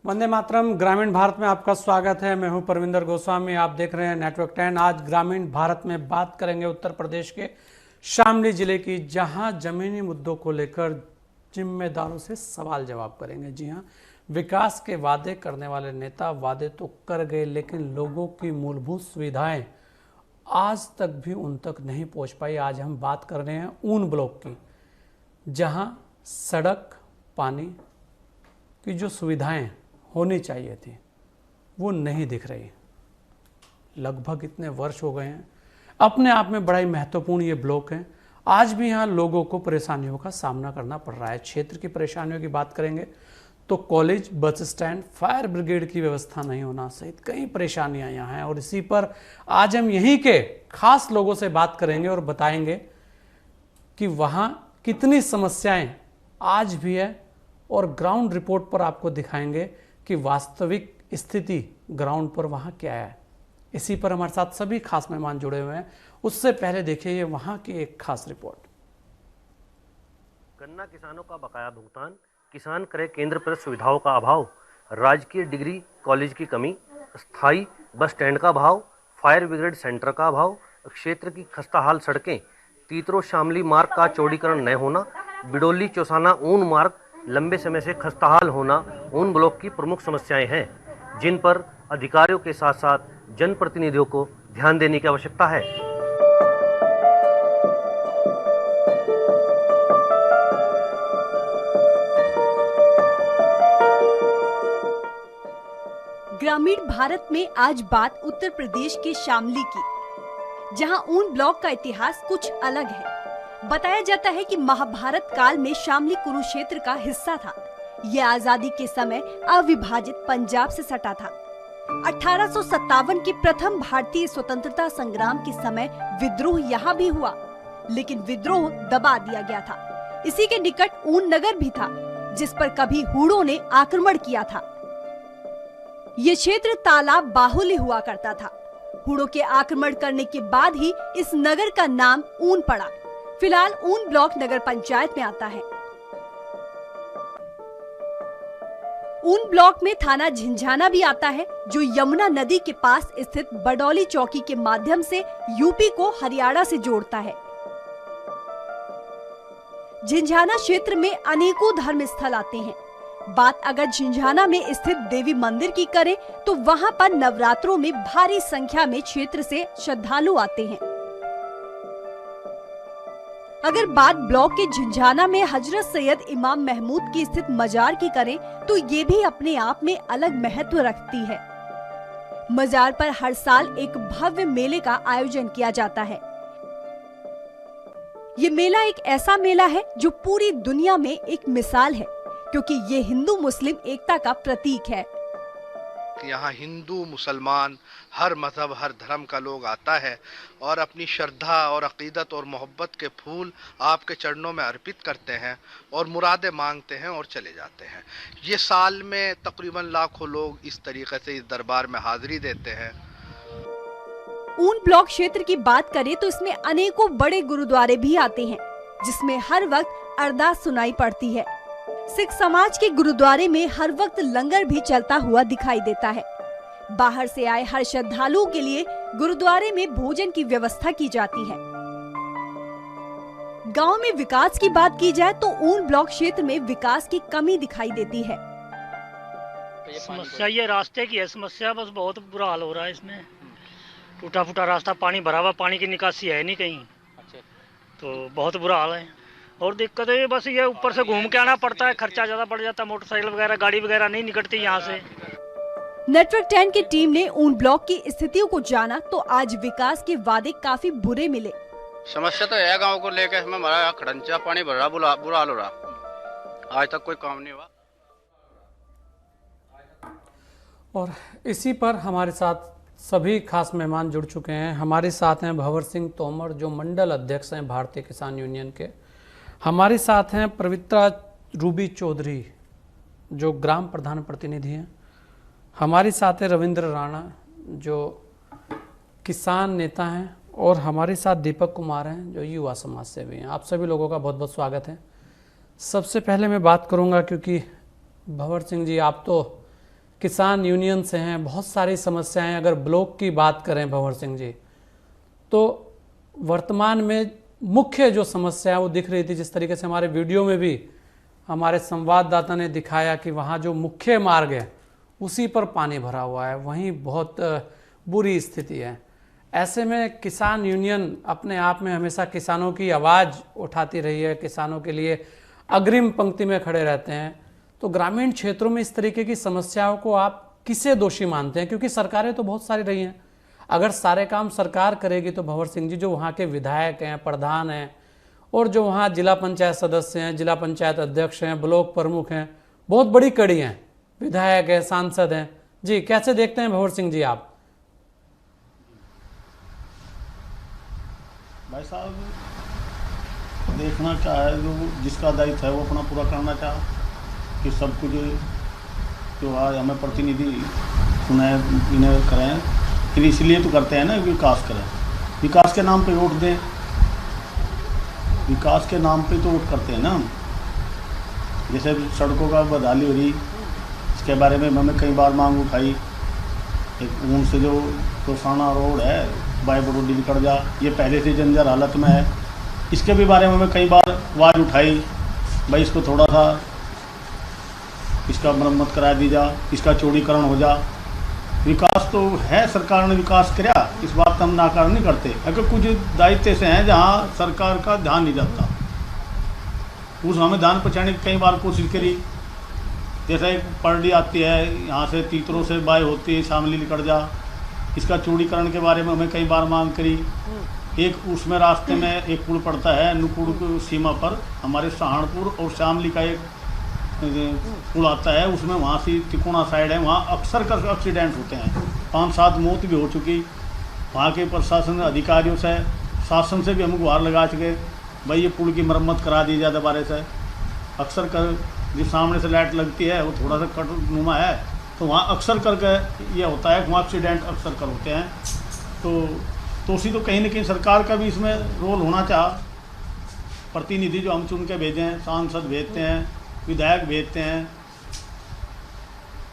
वंदे मातरम। ग्रामीण भारत में आपका स्वागत है। मैं हूं परविंदर गोस्वामी, आप देख रहे हैं नेटवर्क 10। आज ग्रामीण भारत में बात करेंगे उत्तर प्रदेश के शामली जिले की, जहां जमीनी मुद्दों को लेकर जिम्मेदारों से सवाल जवाब करेंगे। जी हां, विकास के वादे करने वाले नेता वादे तो कर गए, लेकिन लोगों की मूलभूत सुविधाएं आज तक भी उन तक नहीं पहुंच पाई। आज हम बात कर रहे हैं ऊन ब्लॉक की, जहां सड़क, पानी की जो सुविधाएं होनी चाहिए थी वो नहीं दिख रही। लगभग इतने वर्ष हो गए हैं। अपने आप में बड़ा ही महत्वपूर्ण ये ब्लॉक है। आज भी यहाँ लोगों को परेशानियों का सामना करना पड़ रहा है। क्षेत्र की परेशानियों की बात करेंगे तो college, bus stand, fire brigade की व्यवस्था नहीं होना सहित कई परेशानियां यहाँ हैं। और इसी पर आज हम यहीं के खास लोगों से बात करेंगे और बताएंगे कि वहाँ कितनी समस्याएं आज भी है, और ग्राउंड रिपोर्ट पर आपको दिखाएंगे कि वास्तविक स्थिति ग्राउंड पर वहाँ क्या है। इसी पर हमारे साथ सभी खास मेहमान जुड़े हुए हैं। उससे पहले देखिए ये वहाँ की एक खास रिपोर्ट। गन्ना किसानों का बकाया भुगतान, किसान क्रय केंद्र पर सुविधाओं का अभाव, राजकीय डिग्री कॉलेज की कमी, स्थायी बस स्टैंड का अभाव, फायर ब्रिगेड सेंटर का अभाव, क्षेत्र की खस्ताहाल सड़कें, तीतरो शामली मार्ग का चौड़ीकरण न होना, बिडोली चौसाना ऊन मार्ग लंबे समय से खस्ताहाल होना ऊन ब्लॉक की प्रमुख समस्याएं हैं, जिन पर अधिकारियों के साथ साथ जनप्रतिनिधियों को ध्यान देने की आवश्यकता है। ग्रामीण भारत में आज बात उत्तर प्रदेश के शामली की, जहां ऊन ब्लॉक का इतिहास कुछ अलग है। बताया जाता है कि महाभारत काल में शामली कुरुक्षेत्र का हिस्सा था। यह आजादी के समय अविभाजित पंजाब से सटा था। 1857 के प्रथम भारतीय स्वतंत्रता संग्राम के समय विद्रोह यहाँ भी हुआ, लेकिन विद्रोह दबा दिया गया था। इसी के निकट ऊन नगर भी था, जिस पर कभी हूणों ने आक्रमण किया था। ये क्षेत्र तालाब बाहुल्य हुआ करता था। हूणों के आक्रमण करने के बाद ही इस नगर का नाम ऊन पड़ा। फिलहाल ऊन ब्लॉक नगर पंचायत में आता है। ऊन ब्लॉक में थाना झिंझाना भी आता है, जो यमुना नदी के पास स्थित बडौली चौकी के माध्यम से यूपी को हरियाणा से जोड़ता है। झिंझाना क्षेत्र में अनेकों धर्म स्थल आते हैं। बात अगर झिंझाना में स्थित देवी मंदिर की करें तो वहां पर नवरात्रों में भारी संख्या में क्षेत्र से श्रद्धालु आते हैं। अगर बात ब्लॉक के झिंझाना में हजरत सैयद इमाम महमूद की स्थित मजार की करें तो ये भी अपने आप में अलग महत्व रखती है। मजार पर हर साल एक भव्य मेले का आयोजन किया जाता है। ये मेला एक ऐसा मेला है जो पूरी दुनिया में एक मिसाल है, क्योंकि ये हिंदू मुस्लिम एकता का प्रतीक है। यहाँ हिंदू मुसलमान हर मजहब हर धर्म का लोग आता है और अपनी श्रद्धा और अकीदत और मोहब्बत के फूल आपके चरणों में अर्पित करते हैं और मुरादें मांगते हैं और चले जाते हैं। ये साल में तकरीबन लाखों लोग इस तरीके से इस दरबार में हाजिरी देते हैं। ऊन ब्लॉक क्षेत्र की बात करें तो इसमें अनेकों बड़े गुरुद्वारे भी आते हैं, जिसमें हर वक्त अरदास सुनाई पड़ती है। सिख समाज के गुरुद्वारे में हर वक्त लंगर भी चलता हुआ दिखाई देता है। बाहर से आए हर श्रद्धालुओं के लिए गुरुद्वारे में भोजन की व्यवस्था की जाती है। गांव में विकास की बात की जाए तो ऊन ब्लॉक क्षेत्र में विकास की कमी दिखाई देती है। समस्या ये रास्ते की है। समस्या बस बहुत बुरा हाल हो रहा है इसमें। टूटा फूटा रास्ता, पानी भरा हुआ, पानी की निकासी है नहीं कहीं, तो बहुत बुरा हाल है। और दिक्कत है बस ये ऊपर से घूम के आना पड़ता है, खर्चा ज्यादा बढ़ जाता है। मोटरसाइकिल वगैरह, गाड़ी वगैरह नहीं निकलती यहाँ से। नेटवर्क 10 की टीम ने ऊन ब्लॉक की स्थितियों को जाना तो आज विकास के वादे काफी बुरे मिले। समस्या तो है गांव को लेकर, इसमें हमारा खड़ंचा पानी भर रहा, बुरा हाल हो रहा। आज तक कोई काम नहीं हुआ। और इसी पर हमारे साथ सभी खास मेहमान जुड़ चुके हैं। हमारे साथ हैं भंवर सिंह तोमर, जो मंडल अध्यक्ष हैं भारतीय किसान यूनियन के। हमारे साथ हैं पवित्रा रूबी चौधरी, जो ग्राम प्रधान प्रतिनिधि हैं। हमारे साथ है रविंद्र राणा, जो किसान नेता हैं। और हमारे साथ दीपक कुमार हैं, जो युवा समाज सेवी हैं। आप सभी लोगों का बहुत बहुत स्वागत है। सबसे पहले मैं बात करूंगा, क्योंकि भंवर सिंह जी, आप तो किसान यूनियन से हैं, बहुत सारी समस्याएं। अगर ब्लॉक की बात करें भंवर सिंह जी, तो वर्तमान में मुख्य जो समस्या है वो दिख रही थी, जिस तरीके से हमारे वीडियो में भी हमारे संवाददाता ने दिखाया कि वहाँ जो मुख्य मार्ग है उसी पर पानी भरा हुआ है, वहीं बहुत बुरी स्थिति है। ऐसे में किसान यूनियन अपने आप में हमेशा किसानों की आवाज़ उठाती रही है, किसानों के लिए अग्रिम पंक्ति में खड़े रहते हैं। तो ग्रामीण क्षेत्रों में इस तरीके की समस्याओं को आप किसे दोषी मानते हैं? क्योंकि सरकारें तो बहुत सारी रही हैं, अगर सारे काम सरकार करेगी तो भंवर सिंह जी जो वहाँ के विधायक हैं, प्रधान हैं, और जो वहाँ जिला पंचायत सदस्य हैं, जिला पंचायत अध्यक्ष हैं, ब्लॉक प्रमुख हैं, बहुत बड़ी कड़ी हैं, विधायक हैं, सांसद हैं, जी कैसे देखते हैं भंवर सिंह जी आप? भाई साहब, देखना क्या है, जो जिसका दायित्व है वो अपना पूरा करना चाहे कि सब कुछ जो आज हमें प्रतिनिधि चुने इन्हें करें, फिर इसलिए तो करते हैं ना, विकास करें, विकास के नाम पे वोट दें, विकास के नाम पे तो वोट करते हैं ना। जैसे सड़कों का बदहाली हो रही, इसके बारे में हमें कई बार मांग उठाई। एक ऊन से जो तोसाना रोड है, बाई बरोडी निकल जा, ये पहले से जंजर हालत में है, इसके भी बारे में हमें कई बार आवाज़ उठाई, भाई इसको थोड़ा सा इसका मरम्मत करा दी जा, इसका चौड़ीकरण हो जा। विकास तो है, सरकार ने विकास किया, इस बात का हम नाकार नहीं करते। अगर कुछ दायित्व से हैं जहाँ सरकार का ध्यान नहीं जाता, उस हमें ध्यान पहुँचाने की कई बार कोशिश करी। जैसे एक परडी आती है, यहाँ से तीतरों से बाय होती है, शामली निकल जा, इसका चौड़ीकरण के बारे में हमें कई बार मांग करी। एक उसमें रास्ते में एक पुल पड़ता है नुकुड़ की सीमा पर, हमारे सहारनपुर और शामली का एक पुल आता है, उसमें वहाँ से तिकोना साइड है, वहाँ अक्सर कर एक्सीडेंट होते हैं, 5-7 मौत भी हो चुकी। वहाँ के प्रशासन अधिकारियों से, शासन से भी हम गुहार लगा चुके, भाई ये पुल की मरम्मत करा दी जाए दोबारा से। अक्सर कर जो सामने से लाइट लगती है वो थोड़ा सा कटनुमा है, तो वहाँ अक्सर करके ये होता है, वहाँ एक्सीडेंट अक्सर कर होते हैं। तो उसी तो कहीं ना कहीं सरकार का भी इसमें रोल होना चाहिए। प्रतिनिधि जो हम चुन के भेजे हैं, सांसद भेजते हैं, विधायक भेजते हैं,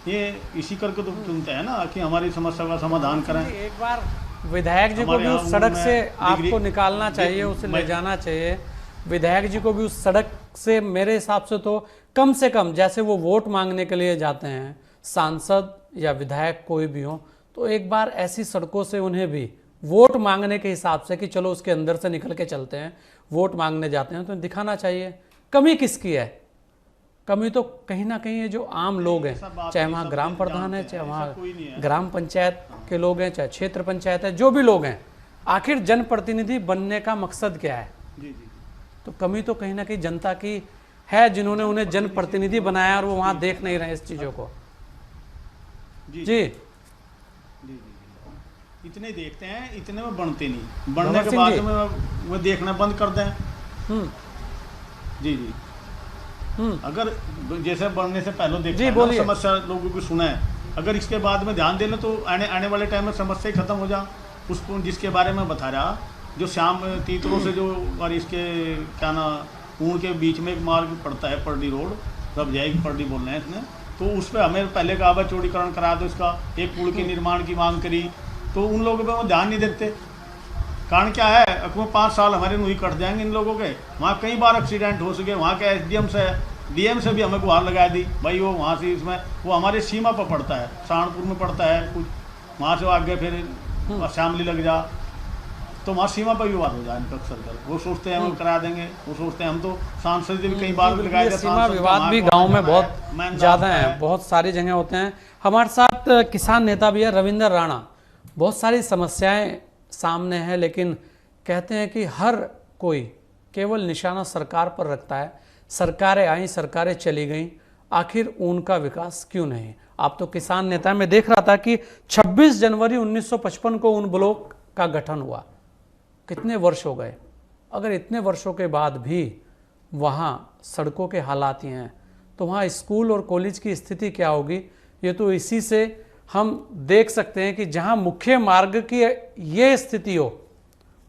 ये इसी करके तो चुनते हैं ना कि हमारी समस्या का समाधान करें। एक बार विधायक जी को भी उस सड़क से आपको निकालना चाहिए, उसे ले जाना चाहिए। विधायक जी को भी उस सड़क से मेरे हिसाब से तो कम से कम, जैसे वो वोट मांगने के लिए जाते हैं, सांसद या विधायक कोई भी हो, तो एक बार ऐसी सड़कों से उन्हें भी वोट मांगने के हिसाब से कि चलो उसके अंदर से निकल के चलते हैं, वोट मांगने जाते हैं, तो दिखाना चाहिए। कमी किसकी है? कमी तो कहीं ना कहीं ये जो आम लोग हैं, चाहे वहाँ ग्राम प्रधान है, चाहे वहाँ ग्राम पंचायत के लोग हैं, चाहे क्षेत्र पंचायत है, जो भी लोग हैं, आखिर जनप्रतिनिधि बनने का मकसद क्या है? तो कमी तो कहीं ना कहीं जनता की है, जिन्होंने उन्हें जनप्रतिनिधि बनाया और वो वहाँ देख नहीं रहे इस चीज़ों को। जी इतने देखते हैं, इतने में बनते नहीं, बनने के बाद में वो देखना बंद कर दें। जी जी अगर जैसे बढ़ने से पहले देखा समस्या लोगों की सुना है, अगर इसके बाद में ध्यान देना तो आने वाले टाइम में समस्या ही खत्म हो जा। उसको जिसके बारे में बता रहा, जो शाम तीतरों से जो और इसके क्या ना ऊन के बीच में एक मार्ग पड़ता है, परडी रोड, तब जाएगी परडी बोल रहे हैं इसमें, तो उस पर हमें पहले का आवाज चौड़ीकरण करा दो, इसका एक पुल के निर्माण की मांग करी, तो उन लोगों पर वो ध्यान नहीं देते। कारण क्या है, अगले 5 साल हमारे नुई कट जाएंगे इन लोगों के। वहाँ कई बार एक्सीडेंट हो सके, वहाँ के SDM से DM से भी हमें गुहार लगा दी, भाई वो वहाँ से इसमें वो हमारे सीमा पर पड़ता है, सहारनपुर में पड़ता है कुछ, वहाँ से आगे फिर शामली लग जा, तो वहाँ सीमा पर भी बात हो जाए अक्सर कर। वो सोचते हैं हम करा देंगे, वो सोचते हैं हम तो सांसद भी कई बार लगाए। सीमा विवाद भी गाँव में बहुत ज़्यादा है, बहुत सारी जगह होते हैं। हमारे साथ किसान नेता भी है रविंदर राणा। बहुत सारी समस्याएं सामने हैं, लेकिन कहते हैं कि हर कोई केवल निशाना सरकार पर रखता है। सरकारें आई, सरकारें चली गईं, आखिर उनका विकास क्यों नहीं? आप तो किसान नेता, में देख रहा था कि 26 जनवरी 1955 को उन ब्लॉक का गठन हुआ। कितने वर्ष हो गए? अगर इतने वर्षों के बाद भी वहाँ सड़कों के हालात ही हैं, तो वहाँ स्कूल और कॉलेज की स्थिति क्या होगी? ये तो इसी से हम देख सकते हैं कि जहाँ मुख्य मार्ग की ये स्थिति हो,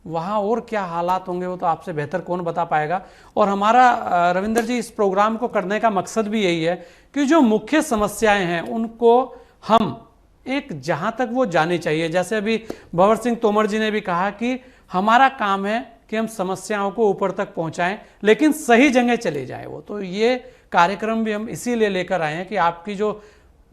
वहाँ और क्या हालात होंगे, वो तो आपसे बेहतर कौन बता पाएगा। और हमारा रविंदर जी, इस प्रोग्राम को करने का मकसद भी यही है कि जो मुख्य समस्याएं हैं उनको हम एक जहां तक वो जानी चाहिए, जैसे अभी भंवर सिंह तोमर जी ने भी कहा कि हमारा काम है कि हम समस्याओं को ऊपर तक पहुंचाएं, लेकिन सही जगह चले जाए वो। तो ये कार्यक्रम भी हम इसीलिए लेकर आए हैं कि आपकी जो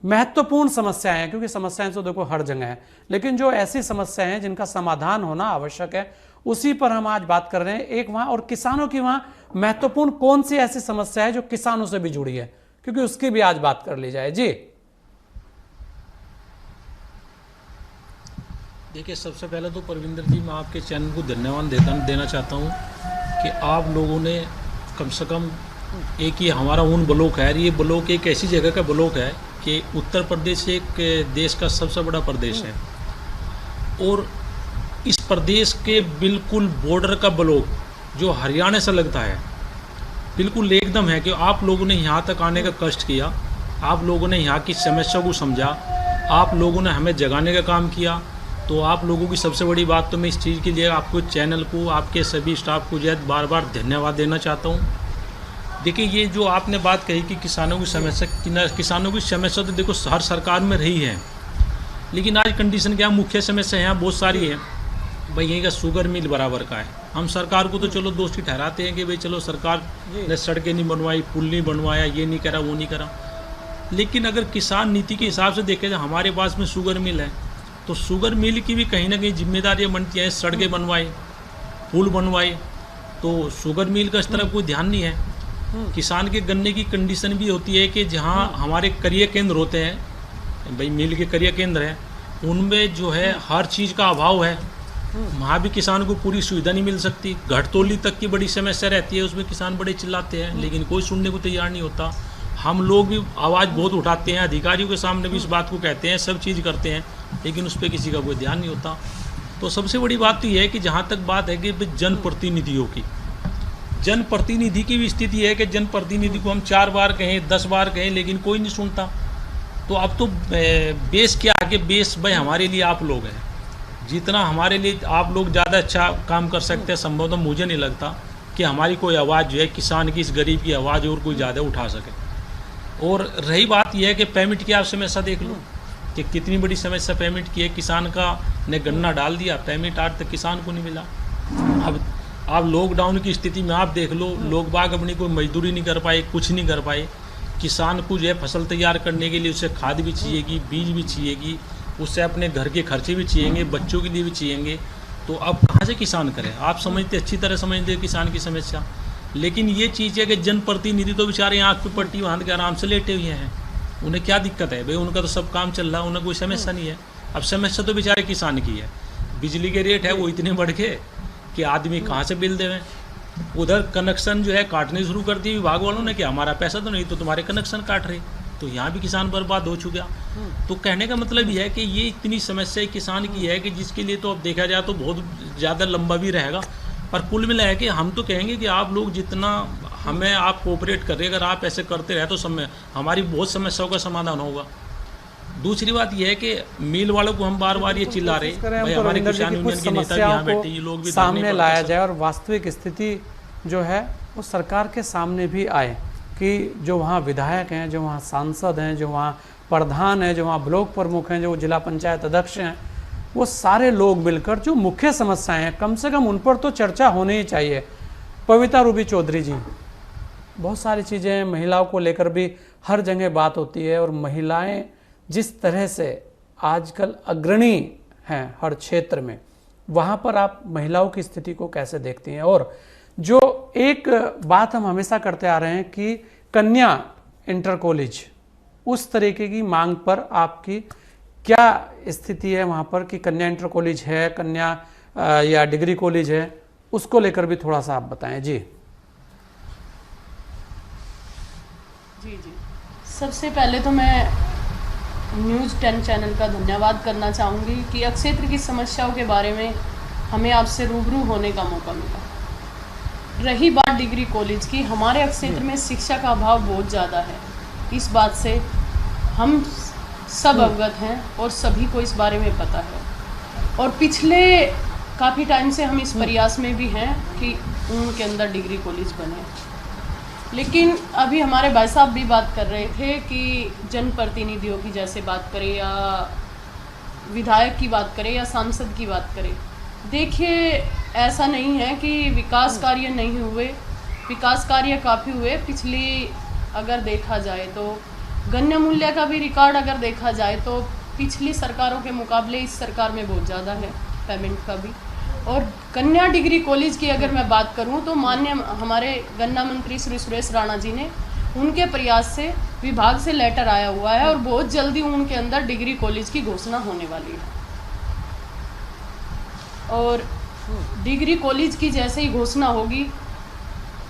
महत्वपूर्ण समस्याएं हैं, क्योंकि समस्याएं तो देखो हर जगह है, लेकिन जो ऐसी समस्याएं हैं जिनका समाधान होना आवश्यक है, उसी पर हम आज बात कर रहे हैं। एक वहां और किसानों की वहां महत्वपूर्ण कौन सी ऐसी समस्या है जो किसानों से भी जुड़ी है, क्योंकि उसकी भी आज बात कर ली जाए। जी देखिए, सबसे पहले तो परविंदर जी, मैं आपके चैनल को धन्यवाद देना चाहता हूँ कि आप लोगों ने कम से कम एक ये हमारा ऊन ब्लॉक है, ये ब्लॉक एक ऐसी जगह का ब्लॉक है कि उत्तर प्रदेश एक देश का सबसे बड़ा प्रदेश है, और इस प्रदेश के बिल्कुल बॉर्डर का ब्लॉक जो हरियाणा से लगता है, बिल्कुल एकदम है कि आप लोगों ने यहाँ तक आने का कष्ट किया, आप लोगों ने यहाँ की समस्या को समझा, आप लोगों ने हमें जगाने का काम किया। तो आप लोगों की सबसे बड़ी बात तो मैं इस चीज़ के लिए आपको, चैनल को, आपके सभी स्टाफ को जो है बार बार धन्यवाद देना चाहता हूँ। देखिए, ये जो आपने बात कही कि किसानों की समस्या तो देखो हर सरकार में रही है, लेकिन आज कंडीशन क्या, मुख्य समस्या यहाँ बहुत सारी है। भाई यहीं का शुगर मिल बराबर का है, हम सरकार को तो चलो दोषी ठहराते हैं कि भाई चलो सरकार ने सड़कें नहीं बनवाई, पुल नहीं बनवाया, ये नहीं करा, वो नहीं करा, लेकिन अगर किसान नीति के हिसाब से देखें तो हमारे पास में शुगर मिल है, तो शुगर मिल की भी कहीं ना कहीं जिम्मेदारियाँ बनती हैं, सड़कें बनवाए, पुल बनवाए, तो शुगर मिल का इस तरफ कोई ध्यान नहीं है। किसान के गन्ने की कंडीशन भी होती है कि जहाँ हमारे क्रय केंद्र होते हैं, भाई मिल के क्रय केंद्र हैं, उनमें जो है हर चीज़ का अभाव है, वहाँ भी किसान को पूरी सुविधा नहीं मिल सकती। घटतौली तक की बड़ी समस्या रहती है, उसमें किसान बड़े चिल्लाते हैं, लेकिन कोई सुनने को तैयार नहीं होता। हम लोग भी आवाज़ बहुत उठाते हैं, अधिकारियों के सामने भी इस बात को कहते हैं, सब चीज़ करते हैं, लेकिन उस पर किसी का कोई ध्यान नहीं होता। तो सबसे बड़ी बात तो ये है कि जहाँ तक बात है कि जनप्रतिनिधियों की, जनप्रतिनिधि की भी स्थिति है कि जनप्रतिनिधि को हम 4 बार कहें, 10 बार कहें, लेकिन कोई नहीं सुनता। तो अब तो बेस क्या है कि बेस भाई हमारे लिए आप लोग हैं, जितना हमारे लिए आप लोग ज़्यादा अच्छा काम कर सकते हैं, संभव तो मुझे नहीं लगता कि हमारी कोई आवाज़ जो है किसान की, इस गरीब की आवाज़ और कोई ज़्यादा उठा सके। और रही बात यह है कि पेमेंट की आप समस्या देख लो कि कितनी बड़ी समस्या पेमेंट की है। किसान का ने गन्ना डाल दिया, पेमेंट आज तक किसान को नहीं मिला। अब आप लॉकडाउन की स्थिति में आप देख लो, लोग बाग अपनी कोई मजदूरी नहीं कर पाए, कुछ नहीं कर पाए। किसान को जो है फसल तैयार करने के लिए उसे खाद भी चाहिएगी, बीज भी चाहिएगी, उससे अपने घर के खर्चे भी चाहिएंगे, बच्चों के लिए भी चाहिएंगे। तो अब कहाँ से किसान करें? आप समझते, अच्छी तरह समझते किसान की समस्या, लेकिन ये चीज़ है कि जनप्रतिनिधि तो बेचारे आँख पे पट्टी बांध के आराम से लेटे हुए हैं, उन्हें क्या दिक्कत है भाई? उनका तो सब काम चल रहा है, उन्हें कोई समस्या नहीं है। अब समस्या तो बेचारे किसान की है, बिजली के रेट है वो इतने बढ़ गए कि आदमी कहाँ से बिल देवें। उधर कनेक्शन जो है काटने शुरू कर दिए विभाग वालों ने कि हमारा पैसा तो नहीं, तो तुम्हारे कनेक्शन काट रहे, तो यहाँ भी किसान बर्बाद हो चुका। तो कहने का मतलब यह है कि ये इतनी समस्या किसान की है कि जिसके लिए तो अब देखा जाए तो बहुत ज़्यादा लंबा भी रहेगा। पर कुल मिला है कि हम तो कहेंगे कि आप लोग जितना हमें आप कोऑपरेट कर रहे, अगर आप ऐसे करते रहे तो समय हमारी बहुत समस्याओं का समाधान होगा। दूसरी बात यह है कि मिल वालों को हम बार बार ये चिल्ला रहे भाई हमारे किसान यूनियन के नेता भी यहाँ बैठे, ये लोग भी सामने लाया जाए और वास्तविक स्थिति जो है वो सरकार के सामने भी आए कि जो वहाँ विधायक हैं, जो वहाँ सांसद हैं, जो वहाँ प्रधान हैं, जो वहाँ ब्लॉक प्रमुख हैं, जो जिला पंचायत अध्यक्ष हैं, वो सारे लोग मिलकर जो मुख्य समस्याएं हैं कम से कम उन पर तो चर्चा होनी ही चाहिए। पविता रूबी चौधरी जी, बहुत सारी चीज़ें महिलाओं को लेकर भी हर जगह बात होती है, और महिलाएं जिस तरह से आजकल अग्रणी हैं हर क्षेत्र में, वहाँ पर आप महिलाओं की स्थिति को कैसे देखती हैं? और जो एक बात हम हमेशा करते आ रहे हैं कि कन्या इंटर कॉलेज, उस तरीके की मांग पर आपकी क्या स्थिति है वहाँ पर कि कन्या इंटर कॉलेज है, कन्या या डिग्री कॉलेज है, उसको लेकर भी थोड़ा सा आप बताएं। जी जी सबसे पहले तो मैं न्यूज़ 10 चैनल का धन्यवाद करना चाहूँगी कि क्षेत्र की समस्याओं के बारे में हमें आपसे रूबरू होने का मौका मिला। रही बात डिग्री कॉलेज की, हमारे क्षेत्र में शिक्षा का अभाव बहुत ज़्यादा है, इस बात से हम सब अवगत हैं और सभी को इस बारे में पता है। और पिछले काफ़ी टाइम से हम इस प्रयास में भी हैं कि उनके अंदर डिग्री कॉलेज बने, लेकिन अभी हमारे भाई साहब भी बात कर रहे थे कि जनप्रतिनिधियों की जैसे बात करें या विधायक की बात करें या सांसद की बात करें, देखिए ऐसा नहीं है कि विकास कार्य नहीं हुए, विकास कार्य काफ़ी हुए। पिछली अगर देखा जाए तो गन्य मूल्य का भी रिकॉर्ड अगर देखा जाए तो पिछली सरकारों के मुकाबले इस सरकार में बहुत ज़्यादा है पेमेंट का भी। और कन्या डिग्री कॉलेज की अगर मैं बात करूं तो माननीय हमारे गन्ना मंत्री श्री सुरेश राणा जी ने, उनके प्रयास से विभाग से लेटर आया हुआ है और बहुत जल्दी उनके अंदर डिग्री कॉलेज की घोषणा होने वाली है। और डिग्री कॉलेज की जैसे ही घोषणा होगी,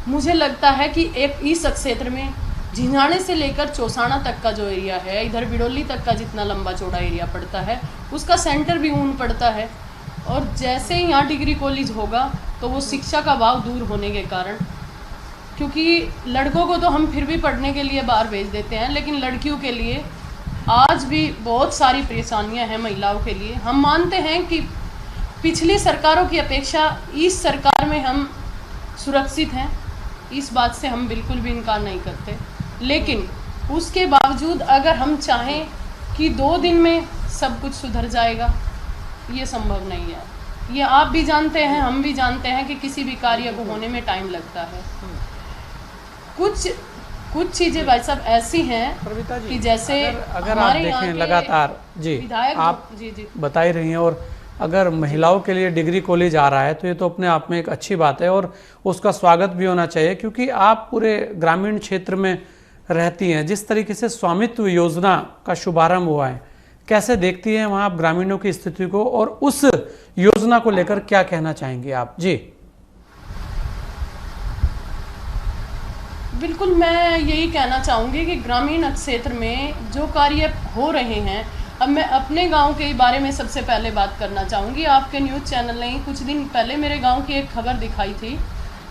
मुझे लगता है कि एक इस क्षेत्र में झिंझाने से लेकर चौसाना तक का जो एरिया है, इधर बिडोली तक का जितना लंबा चौड़ा एरिया पड़ता है, उसका सेंटर भी ऊन पड़ता है। और जैसे ही यहाँ डिग्री कॉलेज होगा तो वो शिक्षा का भाव दूर होने के कारण, क्योंकि लड़कों को तो हम फिर भी पढ़ने के लिए बाहर भेज देते हैं, लेकिन लड़कियों के लिए आज भी बहुत सारी परेशानियां हैं महिलाओं के लिए। हम मानते हैं कि पिछली सरकारों की अपेक्षा इस सरकार में हम सुरक्षित हैं, इस बात से हम बिल्कुल भी इनकार नहीं करते। लेकिन उसके बावजूद अगर हम चाहें कि 2 दिन में सब कुछ सुधर जाएगा, ये संभव नहीं है। ये आप भी जानते हैं, हम भी जानते हैं कि किसी भी कार्य को होने में टाइम लगता है। कुछ चीज़ें भाई साहब ऐसी हैं कि जैसे अगर आप देखें लगातार जी आप जी बता ही रही हैं, और अगर महिलाओं के लिए डिग्री कॉलेज आ रहा है तो ये तो अपने आप में एक अच्छी बात है और उसका स्वागत भी होना चाहिए, क्योंकि आप पूरे ग्रामीण क्षेत्र में रहती हैं। जिस तरीके से स्वामित्व योजना का शुभारंभ हुआ है, कैसे देखती हैं वहाँ आप ग्रामीणों की स्थिति को, और उस योजना को लेकर क्या कहना चाहेंगे आप? जी बिल्कुल, मैं यही कहना चाहूँगी कि ग्रामीण क्षेत्र में जो कार्य हो रहे हैं, अब मैं अपने गांव के बारे में सबसे पहले बात करना चाहूँगी। आपके न्यूज़ चैनल ने कुछ दिन पहले मेरे गांव की एक खबर दिखाई थी,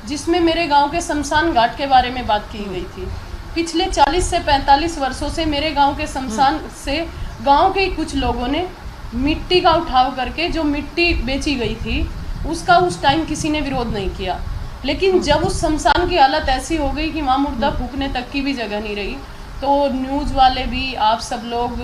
जिसमें मेरे गांव के शमशान घाट के बारे में बात की गई थी। पिछले 40 से 45 वर्षों से मेरे गांव के शमशान से गांव के कुछ लोगों ने मिट्टी का उठाव करके जो मिट्टी बेची गई थी, उसका उस टाइम किसी ने विरोध नहीं किया। लेकिन जब उस शमशान की हालत ऐसी हो गई कि वहाँ मुर्दा फूकने तक की भी जगह नहीं रही, तो न्यूज़ वाले भी, आप सब लोग,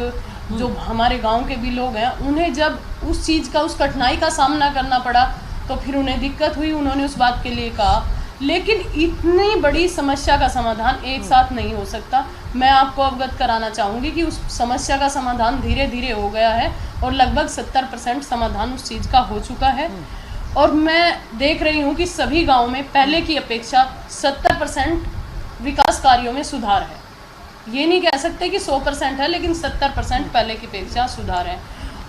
जो हमारे गांव के भी लोग हैं, उन्हें जब उस चीज़ का, उस कठिनाई का सामना करना पड़ा तो फिर उन्हें दिक्कत हुई। उन्होंने उस बात के लिए कहा, लेकिन इतनी बड़ी समस्या का समाधान एक साथ नहीं हो सकता। मैं आपको अवगत कराना चाहूँगी कि उस समस्या का समाधान धीरे धीरे हो गया है और लगभग 70% समाधान उस चीज़ का हो चुका है। और मैं देख रही हूँ कि सभी गाँव में पहले की अपेक्षा 70% विकास कार्यों में सुधार है। ये नहीं कह सकते कि 100% है, लेकिन 70% पहले की अपेक्षा सुधार है।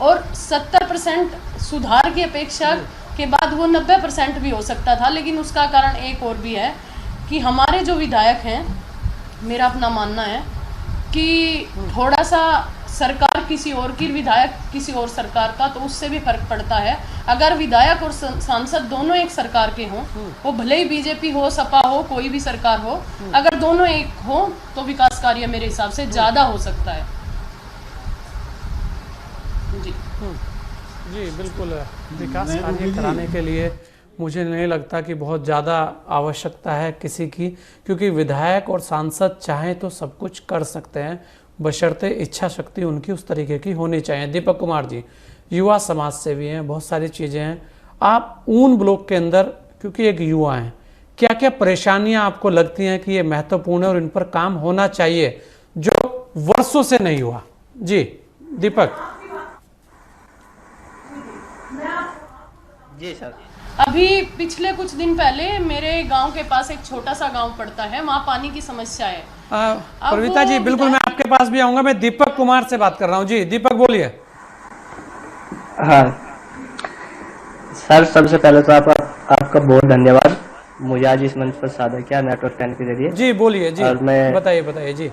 और 70% सुधार की अपेक्षा के बाद वो 90% भी हो सकता था, लेकिन उसका कारण एक और भी है कि हमारे जो विधायक हैं, मेरा अपना मानना है कि थोड़ा सा सरकार किसी और की, विधायक किसी और सरकार का, तो उससे भी फर्क पड़ता है। अगर विधायक और सांसद दोनों एक सरकार के हों, वो भले ही बीजेपी हो, सपा हो, कोई भी सरकार हो, अगर दोनों एक हो तो विकास कार्य मेरे हिसाब से ज़्यादा हो सकता है। जी बिल्कुल, विकास कार्य कराने के लिए मुझे नहीं लगता कि बहुत ज़्यादा आवश्यकता है किसी की, क्योंकि विधायक और सांसद चाहें तो सब कुछ कर सकते हैं, बशर्ते इच्छा शक्ति उनकी उस तरीके की होनी चाहिए। दीपक कुमार जी युवा समाज सेवी हैं, बहुत सारी चीज़ें हैं। आप ऊन ब्लॉक के अंदर, क्योंकि एक युवा हैं, क्या क्या परेशानियां आपको लगती हैं कि ये महत्वपूर्ण है और इन पर काम होना चाहिए जो वर्षों से नहीं हुआ? जी दीपक। जी सर, अभी पिछले कुछ दिन पहले मेरे गांव के पास एक छोटा सा गांव पड़ता है, वहाँ पानी की समस्या है। प्रवीता जी बिल्कुल, मैं आपके पास भी आऊंगा। मैं दीपक कुमार से बात कर रहा हूँ। जी दीपक बोलिए। हाँ सर, सबसे पहले तो आपका बहुत धन्यवाद, मुझे आज इस मंच पर साझा किया नेटवर्क 10 के जरिए। जी बोलिए। जी, और मैं बताइए जी।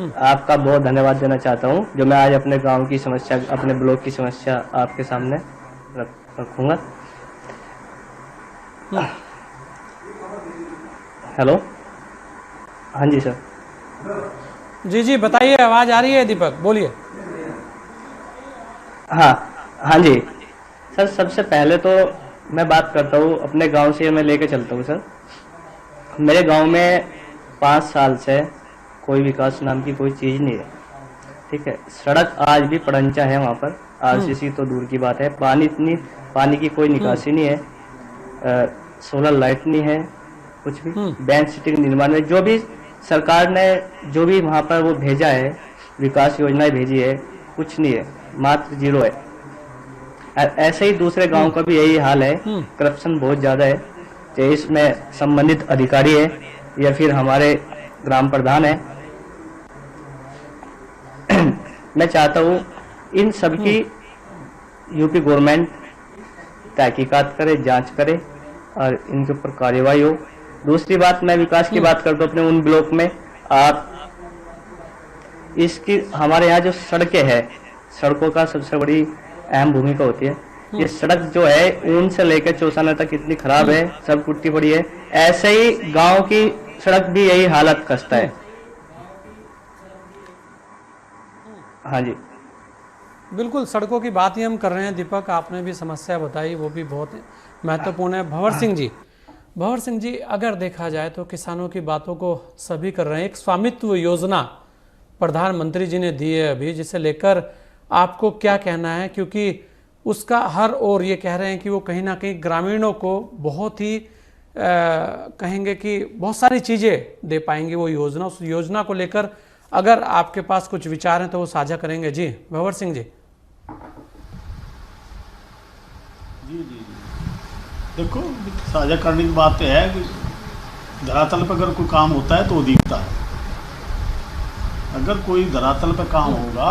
आपका बहुत धन्यवाद देना चाहता हूँ, जो मैं आज अपने गांव की समस्या, अपने ब्लॉक की समस्या आपके सामने रखूंगा। हेलो, हाँ जी सर। जी बताइए, आवाज आ रही है दीपक, बोलिए। हाँ जी सर, सबसे पहले तो मैं बात करता हूँ अपने गांव से, मैं लेके चलता हूँ सर। मेरे गांव में 5 साल से कोई विकास नाम की कोई चीज़ नहीं है, ठीक है। सड़क आज भी पड़ंचा है वहाँ पर, आरसीसी तो दूर की बात है। पानी की कोई निकासी नहीं है, सोलर लाइट नहीं है, कुछ भी। बेंच सिटिंग निर्माण में जो भी सरकार ने जो भी वहाँ पर वो भेजा है, विकास योजनाएं भेजी है, कुछ नहीं है, मात्र 0 है। ऐसे ही दूसरे गांव का भी यही हाल है, करप्शन बहुत ज़्यादा है, चाहे इसमें संबंधित अधिकारी है या फिर हमारे ग्राम प्रधान है। मैं चाहता हूँ इन सब की यूपी गवर्नमेंट तहकीकात करे, जांच करे और इनके ऊपर कार्रवाई हो। दूसरी बात, मैं विकास की बात करता हूँ अपने उन ब्लॉक में। आप इसकी हमारे यहाँ जो सड़कें हैं, सड़कों का सबसे बड़ी अहम भूमिका होती है। ये सड़क जो है ऊन से लेकर चौसाना तक इतनी खराब है, सब टूटी पड़ी है। ऐसे ही गांव की सड़क भी यही हालत खस्ता है। हाँ जी, बिल्कुल सड़कों की बात ही हम कर रहे हैं। दीपक, आपने भी समस्या बताई, वो भी बहुत महत्वपूर्ण है। भंवर सिंह जी, अगर देखा जाए तो किसानों की बातों को सभी कर रहे हैं। एक स्वामित्व योजना प्रधानमंत्री जी ने दी है अभी, जिसे लेकर आपको क्या कहना है? क्योंकि उसका हर ओर ये कह रहे हैं कि वो कहीं ना कहीं ग्रामीणों को बहुत ही कहेंगे कि बहुत सारी चीज़ें दे पाएंगे वो योजना। उस योजना को लेकर अगर आपके पास कुछ विचार हैं तो वो साझा करेंगे। जी भंवर सिंह जी। जी देखो, साझा करने की बात है कि धरातल पर अगर कोई काम होता है तो दिखता है। अगर कोई धरातल पर काम होगा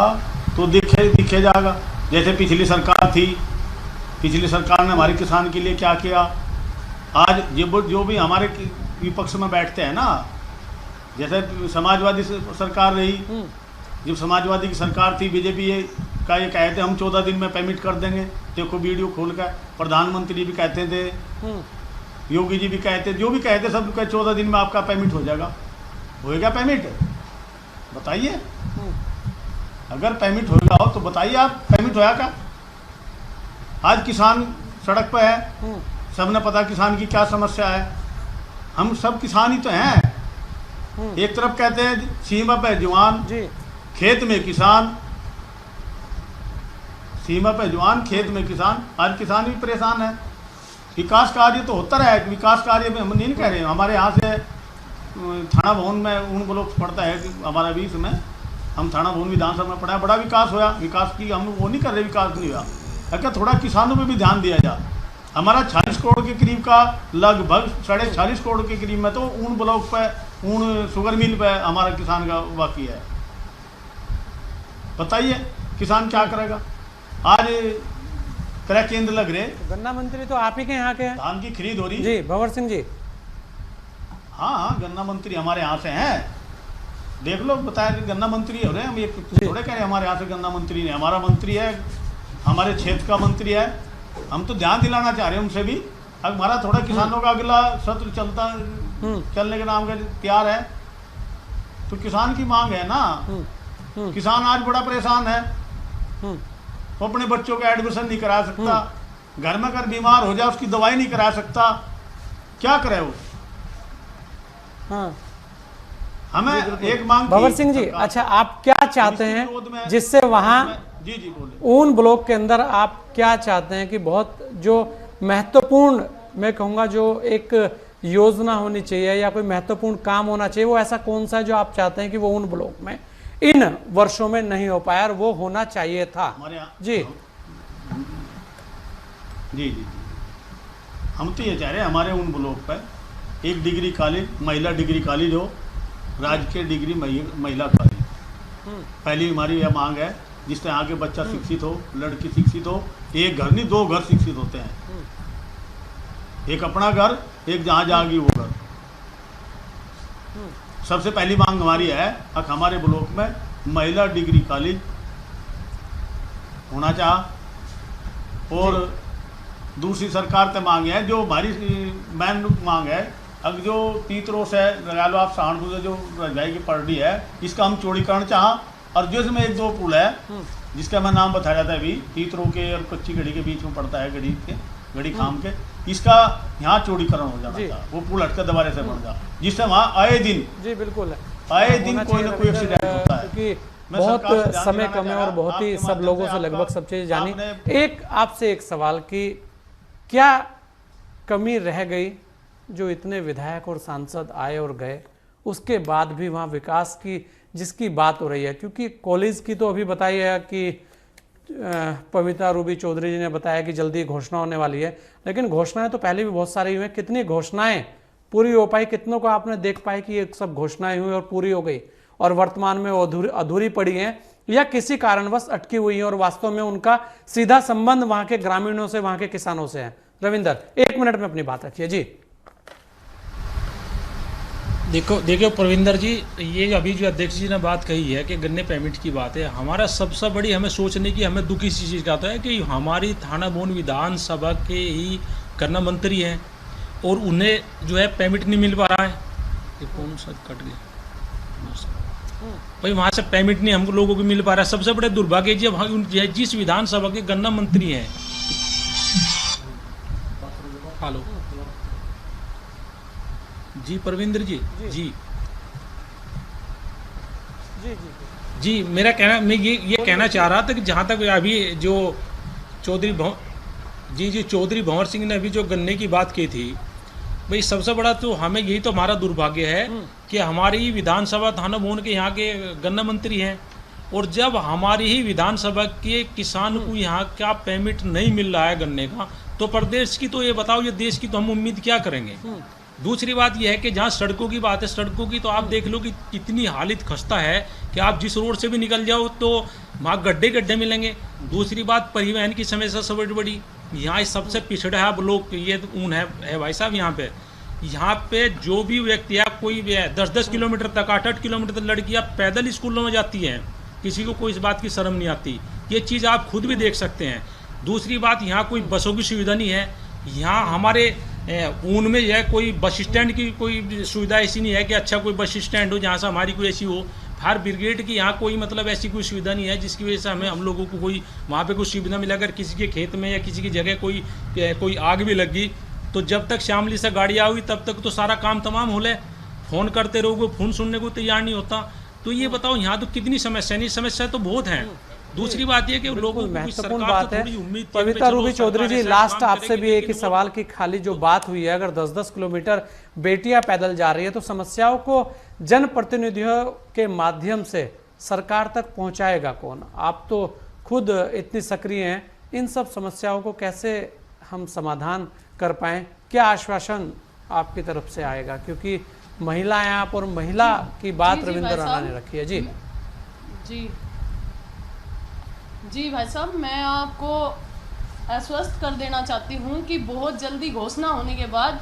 तो दिखे जाएगा। जैसे पिछली सरकार थी, पिछली सरकार ने हमारे किसान के लिए क्या किया। आज जो भी हमारे विपक्ष में बैठते हैं ना, जैसे समाजवादी सरकार रही, जब समाजवादी की सरकार थी, बीजेपी का ये कहते हम 14 दिन में पेमेंट कर देंगे। देखो वीडियो खोल कर, प्रधानमंत्री भी कहते थे, योगी जी भी कहते, जो भी कहते सब 14 दिन में आपका पेमेंट हो जाएगा। होएगा पेमेंट? बताइए। अगर पेमेंट होगा हो तो बताइए आप, पेमेंट होया क्या? आज किसान सड़क पर है, सबने पता किसान की क्या समस्या है। हम सब किसान ही तो हैं। एक तरफ कहते हैं सीमा पे जवान, खेत में किसान, सीमा पे जवान, खेत में किसान। आज किसान भी परेशान है। विकास कार्य तो होता रहा है, विकास कार्य में हम नहीं कह रहे हैं। हमारे यहाँ से थाना भवन में उन ब्लॉक पड़ता है कि हमारा भी इसमें, हम थाना भवन विधानसभा में पढ़ा है, बड़ा विकास होया। विकास की हम वो नहीं कर रहे, विकास नहीं हुआ। अगर थोड़ा किसानों पे भी ध्यान दिया जाए। हमारा 40 करोड़ के करीब का, लगभग 46.5 करोड़ के करीब में तो ऊन ब्लॉक पे, ऊन शुगर मिल पे हमारा किसान का बाकी है। बताइए किसान क्या करेगा? आज क्रय केंद्र लग रहे। गन्ना मंत्री तो आप ही के यहाँ के हैं। धान की खरीद हो रही। जी भंवर सिंह जी। हाँ, गन्ना मंत्री हमारे यहाँ से हैं। देख लो, बताया कि गन्ना मंत्री हो रहे हैं। हम ये थोड़े कह रहे हमारे यहाँ से गन्ना मंत्री नहीं, हमारा मंत्री है, हमारे क्षेत्र का मंत्री है। हम तो ध्यान दिलाना चाह रहे हैं उनसे भी। हमारा थोड़ा किसानों का अगला सत्र चलने के नाम का तैयार है। तो किसान की मांग है ना। किसान आज बड़ा परेशान है। वो अपने बच्चों का एडमिशन नहीं करा सकता, घर में अगर बीमार हो जाए उसकी दवाई नहीं करा सकता, क्या करे वो? हमें एक मांग। भंवर सिंह जी, अच्छा आप क्या चाहते हैं जिससे वहाँ ऊन ब्लॉक के अंदर आप क्या चाहते हैं कि बहुत जो महत्वपूर्ण, मैं कहूँगा जो एक योजना होनी चाहिए या कोई महत्वपूर्ण काम होना चाहिए, वो ऐसा कौन सा है जो आप चाहते हैं कि वो ऊन ब्लॉक में इन वर्षों में नहीं हो पाया और वो होना चाहिए था? जी जी जी, हम तो ये चाह रहे हैं हमारे उन ब्लॉक पर एक डिग्री कॉलेज, महिला डिग्री कॉलेज हो, राजकीय डिग्री महिला कॉलेज। पहली हमारी यह मांग है जिससे आगे बच्चा शिक्षित हो, लड़की शिक्षित हो। एक घर नहीं, 2 घर शिक्षित होते हैं। एक अपना घर, एक जहाँ जाएगी वो घर। सबसे पहली मांग हमारी है हमारे ब्लॉक में महिला डिग्री कॉलेज होना चाह। और दूसरी सरकार से मांग है, जो हमारी मेन मांग है, अब जो तीतरों से लगा लो आप सहारनपुर से जो रजाई की पटड़ी है, इसका हम चौड़ीकरण चाह। और जो इसमें 1-2 पुल है जिसका मैं नाम बताया जाता है अभी, तीतरों के और कच्ची गढ़ी के बीच में पड़ता है, गढ़ी के गड़ी खाम के, इसका यहाँ चौड़ीकरण हो जाना था, वो पुल हटकर दोबारा से बन जा, जिससे वहाँ आए दिन जी बिल्कुल आए दिन कोई ना कोई एक्सीडेंट होता है। क्योंकि बहुत समय कम है और बहुत ही सब लोगों से लगभग सब चीज़ जानी। एक आपसे एक सवाल कि क्या कमी रह गई जो इतने विधायक और सांसद आए और गए, उसके बाद भी वहाँ विकास की जिसकी बात हो रही है? क्योंकि कॉलेज की तो अभी बताई है कि पवित्रा रूबी चौधरी जी ने बताया कि जल्दी घोषणा होने वाली है, लेकिन घोषणाएं तो पहले भी बहुत सारी हुई हैं। कितनी घोषणाएं पूरी हो पाई, कितनों को आपने देख पाए कि ये सब घोषणाएं हुई और पूरी हो गई और वर्तमान में अधूरी पड़ी हैं या किसी कारणवश अटकी हुई हैं और वास्तव में उनका सीधा संबंध वहां के ग्रामीणों से, वहां के किसानों से है? रविंदर, 1 मिनट में अपनी बात रखिए जी। देखो प्रविंदर जी, ये अभी जो अध्यक्ष जी ने बात कही है कि गन्ने पेमेंट की बात है, हमारा सबसे बड़ी हमें सोचने की हमें दुखी सी चीज़ का तो है कि हमारी थाना बोन विधानसभा के ही गन्ना मंत्री हैं और उन्हें जो है पेमेंट नहीं मिल पा रहा है। ये कौन सा कट गया भाई, वहाँ से पेमेंट नहीं हम लोगों को मिल पा रहा है। सबसे बड़े दुर्भाग्य जब जिस विधानसभा के गन्ना मंत्री हैं, हेलो जी परविंदर जी जी जी मेरा कहना, मैं ये कहना चाह रहा था कि जहाँ तक अभी जो चौधरी भंवर सिंह ने अभी जो गन्ने की बात की थी, भाई सबसे बड़ा तो हमें यही तो हमारा दुर्भाग्य है कि हमारी विधानसभा थाना भवन के यहाँ के गन्ना मंत्री हैं और जब हमारी ही विधानसभा के किसान को यहाँ क्या पेमेंट नहीं मिल रहा है गन्ने का, तो प्रदेश की तो ये बताओ, ये देश की तो हम उम्मीद क्या करेंगे? दूसरी बात यह है कि जहाँ सड़कों की बात है, सड़कों की तो आप देख लो कि कितनी हालत खस्ता है कि आप जिस रोड से भी निकल जाओ तो वहाँ गड्ढे मिलेंगे। दूसरी बात परिवहन की समस्या सबसे बड़ी, यहाँ सबसे पिछड़ा है ब्लॉक ये ऊन है भाई साहब। यहाँ पे जो भी व्यक्ति है, कोई भी है 10-10 किलोमीटर तक, 8-8 किलोमीटर तक लड़कियाँ पैदल स्कूलों में जाती हैं, किसी को कोई इस बात की शर्म नहीं आती। ये चीज़ आप खुद भी देख सकते हैं। दूसरी बात, यहाँ कोई बसों की सुविधा नहीं है। यहाँ हमारे ऊन में यह कोई बस स्टैंड की कोई सुविधा ऐसी नहीं है कि अच्छा कोई बस स्टैंड हो जहाँ से हमारी कोई ऐसी हो। फायर ब्रिगेड की यहाँ कोई मतलब ऐसी कोई सुविधा नहीं है जिसकी वजह से हम लोगों को कोई वहाँ पे कोई सुविधा मिला। अगर किसी के खेत में या किसी की जगह कोई आग भी लगी तो जब तक शामली से गाड़ी आई तब तक तो सारा काम तमाम हो ले, फ़ोन करते रहोगे, फ़ोन सुनने को तैयार नहीं होता। तो ये बताओ यहाँ तो कितनी समस्या, नहीं समस्या तो बहुत है। दूसरी बात यह कि लोगों महत्वपूर्ण बात है। पवित्रा रूबी चौधरी जी, लास्ट आपसे भी एक ही सवाल की खाली जो बात हुई है, अगर 10-10 किलोमीटर बेटियां पैदल जा रही है तो समस्याओं को जनप्रतिनिधियों के माध्यम से सरकार तक पहुंचाएगा कौन? आप तो खुद इतनी सक्रिय हैं, इन सब समस्याओं को कैसे हम समाधान कर पाएं? क्या आश्वासन आपकी तरफ से आएगा? क्योंकि महिलाएं आप और महिला की बात रविंद्र राणा ने रखी है। जी भाई साहब, मैं आपको आश्वस्त कर देना चाहती हूँ कि बहुत जल्दी घोषणा होने के बाद,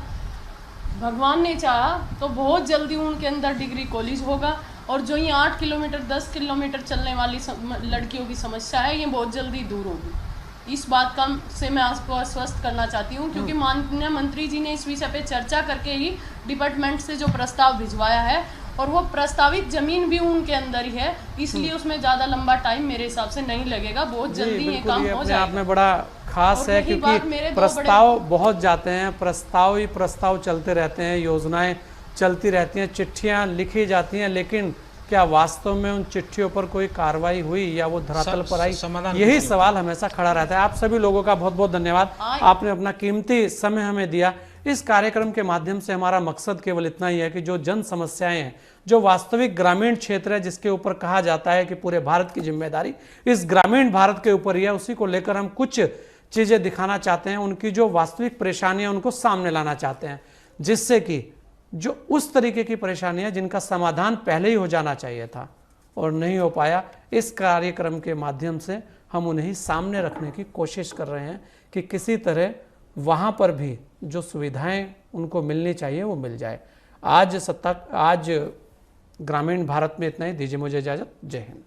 भगवान ने चाहा तो बहुत जल्दी उनके अंदर डिग्री कॉलेज होगा और जो ये 8 किलोमीटर 10 किलोमीटर चलने वाली लड़कियों की समस्या है, ये बहुत जल्दी दूर होगी। इस बात का से मैं आपको आश्वस्त करना चाहती हूँ, क्योंकि माननीय मंत्री जी ने इस विषय पे चर्चा करके ही डिपार्टमेंट से जो प्रस्ताव भिजवाया है और वो प्रस्तावित जमीन भी उनके अंदर ही है, इसलिए उसमें ज़्यादा लंबा टाइम मेरे हिसाब से नहीं लगेगा, बहुत जल्दी ये काम हो जाएगा। आप में बड़ा खास है क्योंकि प्रस्ताव बहुत जाते हैं, प्रस्ताव ही प्रस्ताव चलते रहते हैं, योजनाएं चलती रहती हैं, चिट्ठियां लिखी जाती हैं, लेकिन क्या वास्तव में उन चिट्ठियों पर कोई कार्रवाई हुई या वो धरातल पर आई? यही सवाल हमेशा खड़ा रहता है। आप सभी लोगों का बहुत बहुत धन्यवाद, आपने अपना कीमती समय हमें दिया। इस कार्यक्रम के माध्यम से हमारा मकसद केवल इतना ही है कि जो जन समस्याएं हैं, जो वास्तविक ग्रामीण क्षेत्र है जिसके ऊपर कहा जाता है कि पूरे भारत की जिम्मेदारी इस ग्रामीण भारत के ऊपर ही है, उसी को लेकर हम कुछ चीजें दिखाना चाहते हैं, उनकी जो वास्तविक परेशानियां उनको सामने लाना चाहते हैं, जिससे कि जो उस तरीके की परेशानियां जिनका समाधान पहले ही हो जाना चाहिए था और नहीं हो पाया, इस कार्यक्रम के माध्यम से हम उन्हें सामने रखने की कोशिश कर रहे हैं कि किसी तरह वहाँ पर भी जो सुविधाएं उनको मिलनी चाहिए वो मिल जाए। आज ग्रामीण भारत में इतना ही। दीजिए मुझे इजाज़त। जय हिंद।